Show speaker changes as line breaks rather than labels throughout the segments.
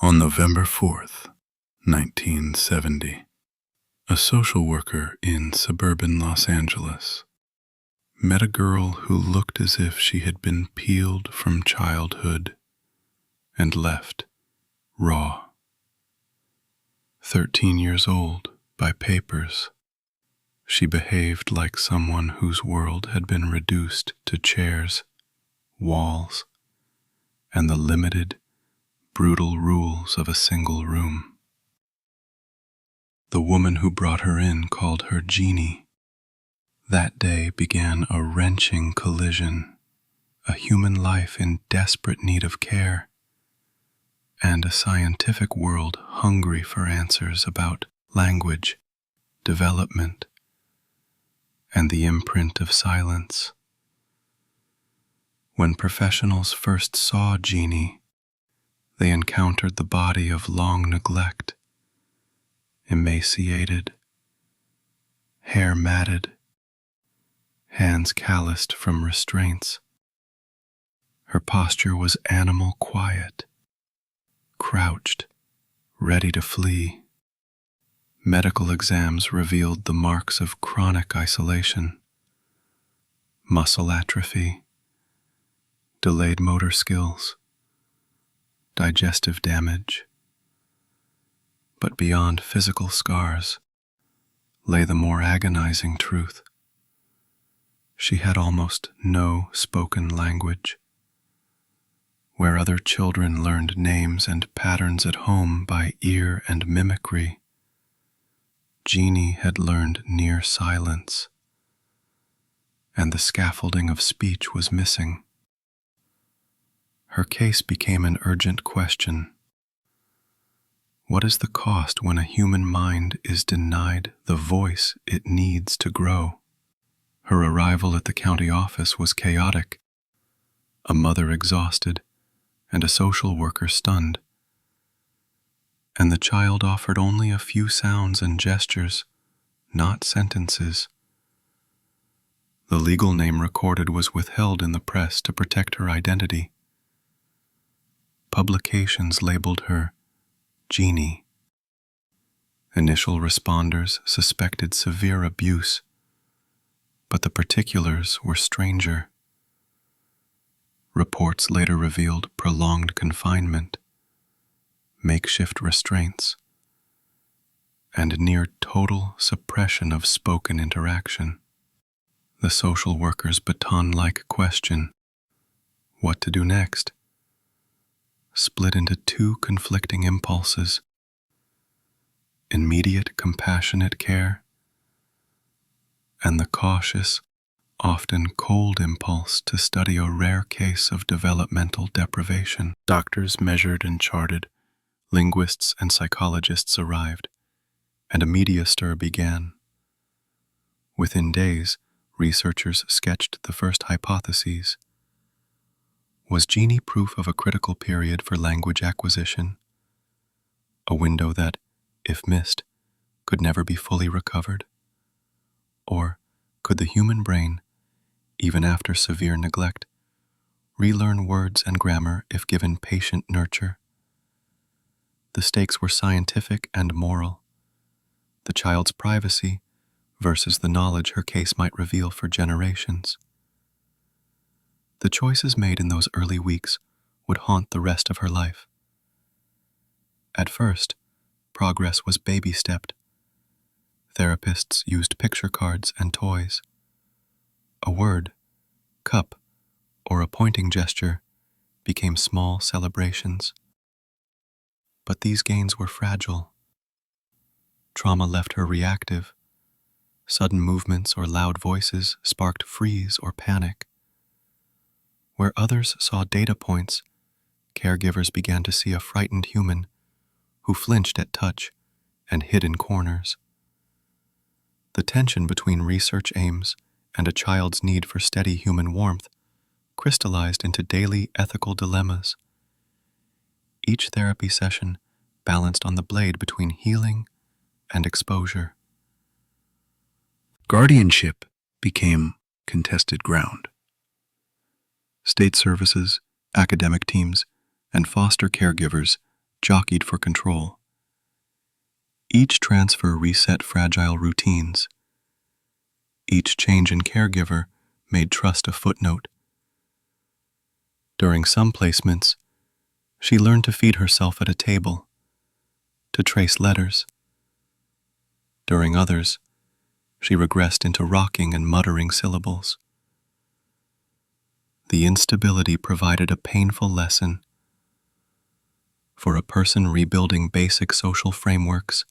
On November 4th, 1970, a social worker in suburban Los Angeles met a girl who looked as if she had been peeled from childhood and left raw. 13 years old by papers, she behaved like someone whose world had been reduced to chairs, walls, and the limited, brutal rules of a single room. The woman who brought her in called her Genie. That day began a wrenching collision, a human life in desperate need of care, and a scientific world hungry for answers about language, development, and the imprint of silence. When professionals first saw Genie, they encountered the body of long neglect, emaciated, hair matted, hands calloused from restraints. Her posture was animal quiet, crouched, ready to flee. Medical exams revealed the marks of chronic isolation, muscle atrophy, delayed motor skills, digestive damage. But beyond physical scars lay the more agonizing truth. She had almost no spoken language. Where other children learned names and patterns at home by ear and mimicry, Genie had learned near silence, and the scaffolding of speech was missing. Her case became an urgent question. What is the cost when a human mind is denied the voice it needs to grow? Her arrival at the county office was chaotic, a mother exhausted, and a social worker stunned. And the child offered only a few sounds and gestures, not sentences. The legal name recorded was withheld in the press to protect her identity. Publications labeled her Genie. Initial responders suspected severe abuse, but the particulars were stranger. Reports later revealed prolonged confinement, makeshift restraints, and near total suppression of spoken interaction. The social worker's baton-like question, what to do next, split into two conflicting impulses: immediate compassionate care and the cautious, often cold impulse to study a rare case of developmental deprivation. Doctors measured and charted, linguists and psychologists arrived, and a media stir began. Within days, researchers sketched the first hypotheses. Was Genie proof of a critical period for language acquisition? A window that, if missed, could never be fully recovered? Or could the human brain, even after severe neglect, relearn words and grammar if given patient nurture? The stakes were scientific and moral. The child's privacy versus the knowledge her case might reveal for generations. The choices made in those early weeks would haunt the rest of her life. At first, progress was baby-stepped. Therapists used picture cards and toys. A word, cup, or a pointing gesture became small celebrations. But these gains were fragile. Trauma left her reactive. Sudden movements or loud voices sparked freeze or panic. Where others saw data points, caregivers began to see a frightened human who flinched at touch and hid in corners. The tension between research aims and a child's need for steady human warmth crystallized into daily ethical dilemmas. Each therapy session balanced on the blade between healing and exposure. Guardianship became contested ground. State services, academic teams, and foster caregivers jockeyed for control. Each transfer reset fragile routines. Each change in caregiver made trust a footnote. During some placements, she learned to feed herself at a table, to trace letters. During others, she regressed into rocking and muttering syllables. The instability provided a painful lesson. For a person rebuilding basic social frameworks,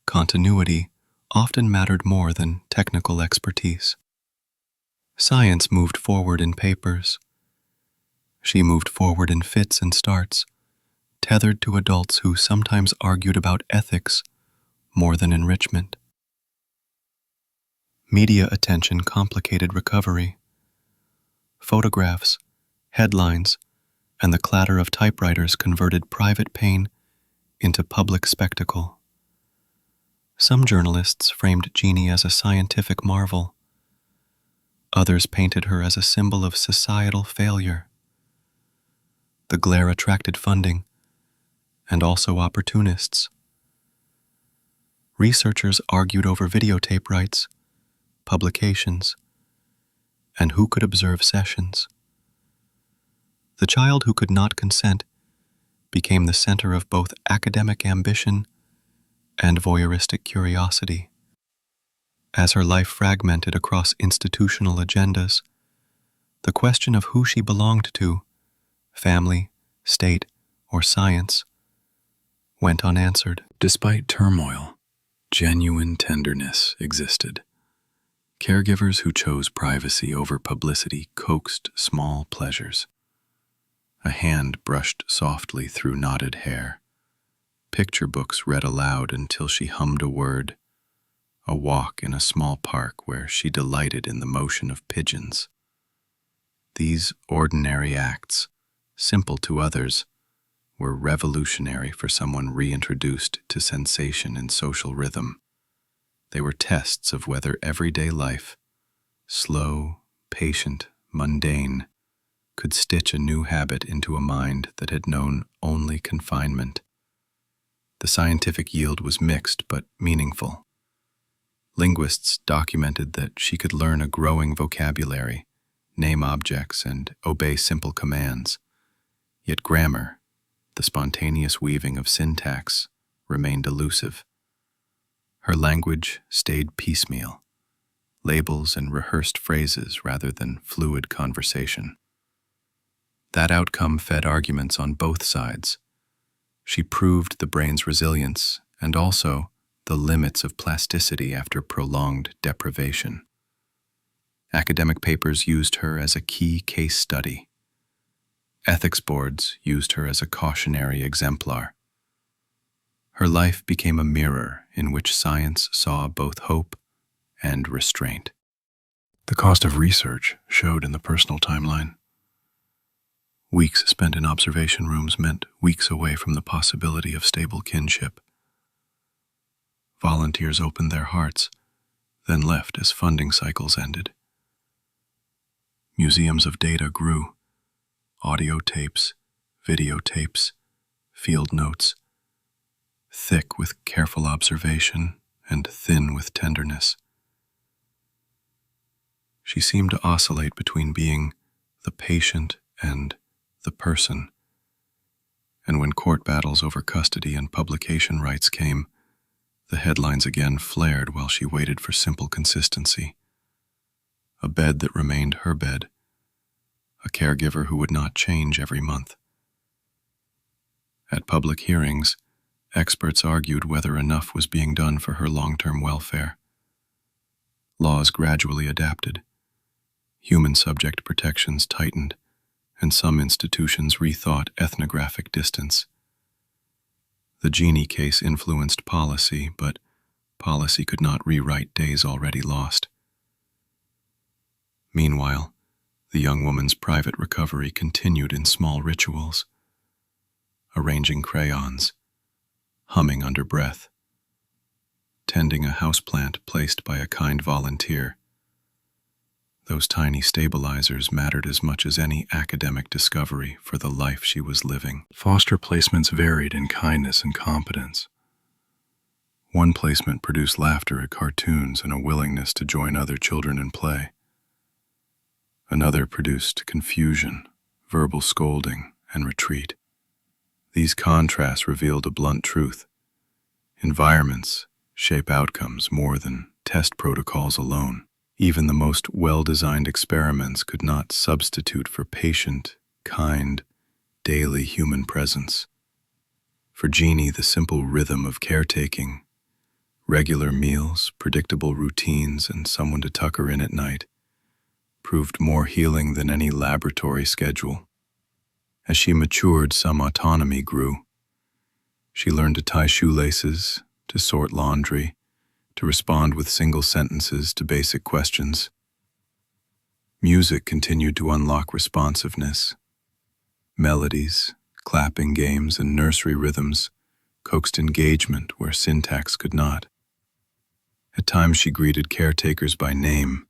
continuity often mattered more than technical expertise. Science moved forward in papers. She moved forward in fits and starts, tethered to adults who sometimes argued about ethics more than enrichment. Media attention complicated recovery. Photographs, headlines, and the clatter of typewriters converted private pain into public spectacle. Some journalists framed Genie as a scientific marvel. Others painted her as a symbol of societal failure. The glare attracted funding, and also opportunists. Researchers argued over videotape rights, publications, and who could observe sessions. The child who could not consent became the center of both academic ambition and voyeuristic curiosity. As her life fragmented across institutional agendas, the question of who she belonged to, family, state, or science, went unanswered. Despite turmoil, genuine tenderness existed. Caregivers who chose privacy over publicity coaxed small pleasures. A hand brushed softly through knotted hair. Picture books read aloud until she hummed a word. A walk in a small park where she delighted in the motion of pigeons. These ordinary acts, simple to others, were revolutionary for someone reintroduced to sensation and social rhythm. They were tests of whether everyday life, slow, patient, mundane, could stitch a new habit into a mind that had known only confinement. The scientific yield was mixed but meaningful. Linguists documented that she could learn a growing vocabulary, name objects, and obey simple commands. Yet grammar, the spontaneous weaving of syntax, remained elusive. Her language stayed piecemeal, labels and rehearsed phrases rather than fluid conversation. That outcome fed arguments on both sides. She proved the brain's resilience and also the limits of plasticity after prolonged deprivation. Academic papers used her as a key case study. Ethics boards used her as a cautionary exemplar. Her life became a mirror in which science saw both hope and restraint. The cost of research showed in the personal timeline. Weeks spent in observation rooms meant weeks away from the possibility of stable kinship. Volunteers opened their hearts, then left as funding cycles ended. Museums of data grew. Audio tapes, videotapes, field notes, thick with careful observation and thin with tenderness. She seemed to oscillate between being the patient and the person, and when court battles over custody and publication rights came, the headlines again flared while she waited for simple consistency. A bed that remained her bed, a caregiver who would not change every month. At public hearings, experts argued whether enough was being done for her long-term welfare. Laws gradually adapted. Human subject protections tightened, and some institutions rethought ethnographic distance. The Genie case influenced policy, but policy could not rewrite days already lost. Meanwhile, the young woman's private recovery continued in small rituals, arranging crayons, humming under breath, tending a houseplant placed by a kind volunteer. Those tiny stabilizers mattered as much as any academic discovery for the life she was living. Foster placements varied in kindness and competence. One placement produced laughter at cartoons and a willingness to join other children in play. Another produced confusion, verbal scolding, and retreat. These contrasts revealed a blunt truth. Environments shape outcomes more than test protocols alone. Even the most well-designed experiments could not substitute for patient, kind, daily human presence. For Genie, the simple rhythm of caretaking, regular meals, predictable routines, and someone to tuck her in at night, proved more healing than any laboratory schedule. As she matured, some autonomy grew. She learned to tie shoelaces, to sort laundry, to respond with single sentences to basic questions. Music continued to unlock responsiveness. Melodies, clapping games, and nursery rhythms coaxed engagement where syntax could not. At times she greeted caretakers by name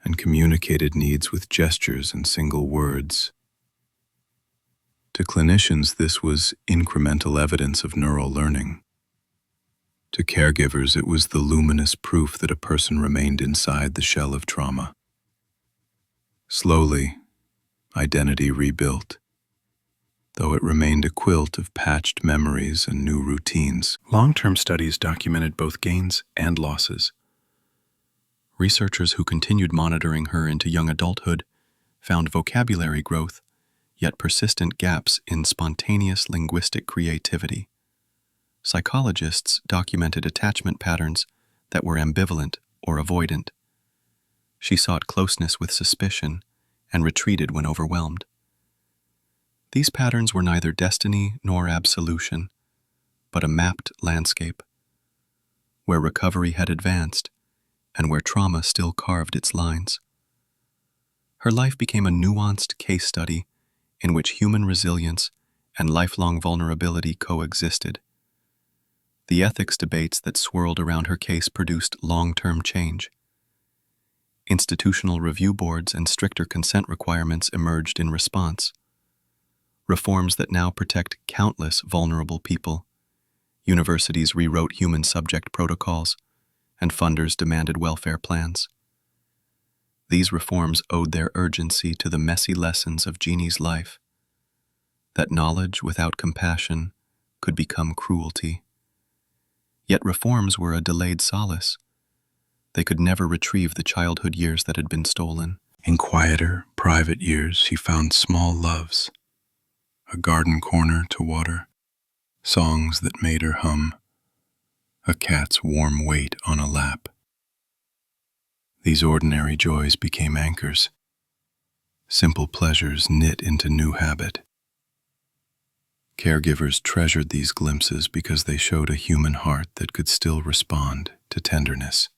and communicated needs with gestures and single words. To clinicians, this was incremental evidence of neural learning. To caregivers, it was the luminous proof that a person remained inside the shell of trauma. Slowly, identity rebuilt, though it remained a quilt of patched memories and new routines. Long-term studies documented both gains and losses. Researchers who continued monitoring her into young adulthood found vocabulary growth, yet persistent gaps in spontaneous linguistic creativity. Psychologists documented attachment patterns that were ambivalent or avoidant. She sought closeness with suspicion and retreated when overwhelmed. These patterns were neither destiny nor absolution, but a mapped landscape, where recovery had advanced and where trauma still carved its lines. Her life became a nuanced case study in which human resilience and lifelong vulnerability coexisted. The ethics debates that swirled around her case produced long-term change. Institutional review boards and stricter consent requirements emerged in response. Reforms that now protect countless vulnerable people. Universities rewrote human subject protocols, and funders demanded welfare plans. These reforms owed their urgency to the messy lessons of Genie's life, that knowledge without compassion could become cruelty. Yet reforms were a delayed solace. They could never retrieve the childhood years that had been stolen. In quieter, private years, she found small loves, a garden corner to water, songs that made her hum, a cat's warm weight on a lap. These ordinary joys became anchors, simple pleasures knit into new habit. Caregivers treasured these glimpses because they showed a human heart that could still respond to tenderness.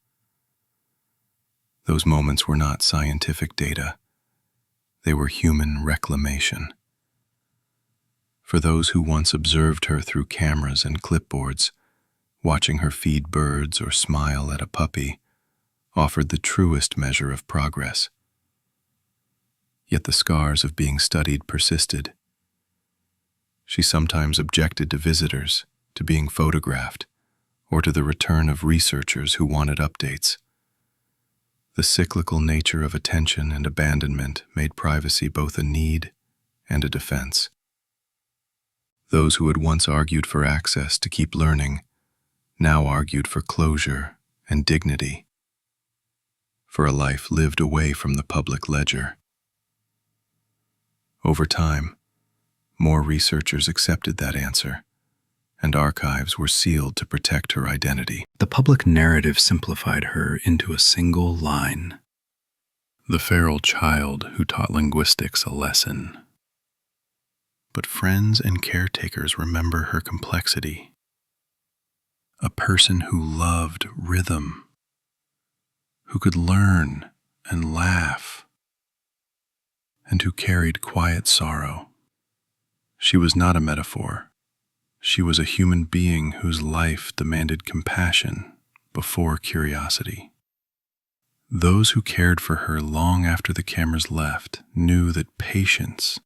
Those moments were not scientific data. They were human reclamation. For those who once observed her through cameras and clipboards, watching her feed birds or smile at a puppy offered the truest measure of progress. Yet the scars of being studied persisted. She sometimes objected to visitors, to being photographed, or to the return of researchers who wanted updates. The cyclical nature of attention and abandonment made privacy both a need and a defense. Those who had once argued for access to keep learning now argued for closure and dignity, for a life lived away from the public ledger. Over time, more researchers accepted that answer, and archives were sealed to protect her identity. The public narrative simplified her into a single line: the feral child who taught linguistics a lesson. But friends and caretakers remember her complexity. A person who loved rhythm, who could learn and laugh, and who carried quiet sorrow. She was not a metaphor. She was a human being whose life demanded compassion before curiosity. Those who cared for her long after the cameras left knew that patience,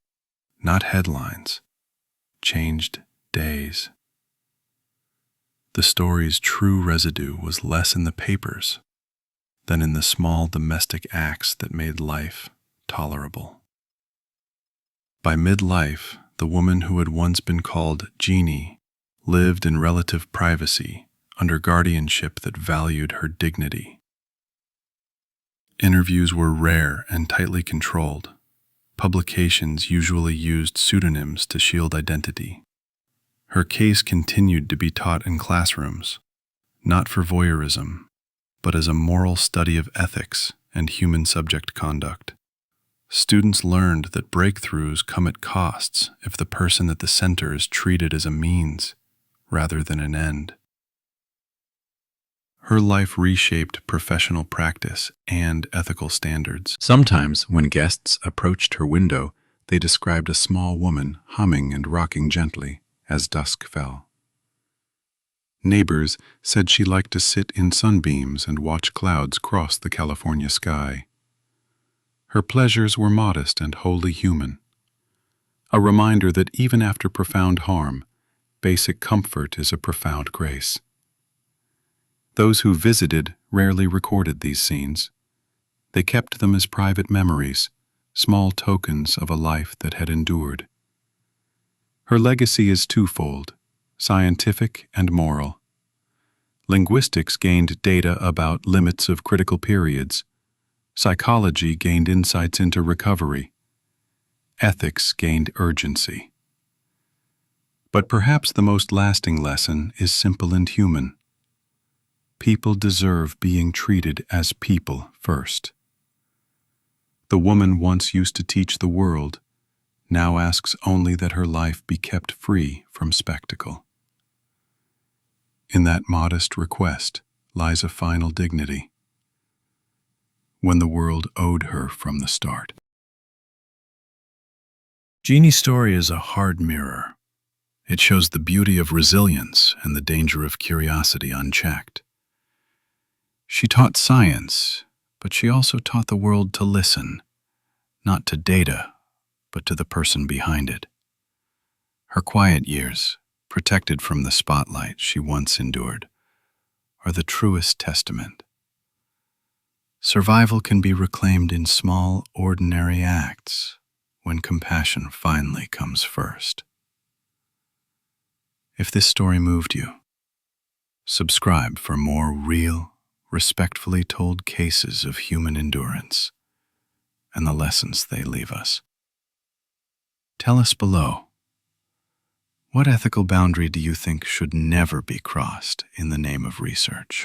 not headlines, changed days. The story's true residue was less in the papers than in the small domestic acts that made life tolerable. By midlife, the woman who had once been called Genie lived in relative privacy under guardianship that valued her dignity. Interviews were rare and tightly controlled. Publications usually used pseudonyms to shield identity. Her case continued to be taught in classrooms, not for voyeurism, but as a moral study of ethics and human subject conduct. Students learned that breakthroughs come at costs if the person at the center is treated as a means rather than an end. Her life reshaped professional practice and ethical standards. Sometimes, when guests approached her window, they described a small woman humming and rocking gently as dusk fell. Neighbors said she liked to sit in sunbeams and watch clouds cross the California sky. Her pleasures were modest and wholly human, a reminder that even after profound harm, basic comfort is a profound grace. Those who visited rarely recorded these scenes. They kept them as private memories, small tokens of a life that had endured. Her legacy is twofold, scientific and moral. Linguistics gained data about limits of critical periods. Psychology gained insights into recovery. Ethics gained urgency. But perhaps the most lasting lesson is simple and human. People deserve being treated as people first. The woman once used to teach the world now asks only that her life be kept free from spectacle. In that modest request lies a final dignity, when the world owed her from the start. Genie's story is a hard mirror. It shows the beauty of resilience and the danger of curiosity unchecked. She taught science, but she also taught the world to listen, not to data, but to the person behind it. Her quiet years, protected from the spotlight she once endured, are the truest testament. Survival can be reclaimed in small, ordinary acts when compassion finally comes first. If this story moved you, subscribe for more real, respectfully told cases of human endurance and the lessons they leave us. Tell us below, what ethical boundary do you think should never be crossed in the name of research?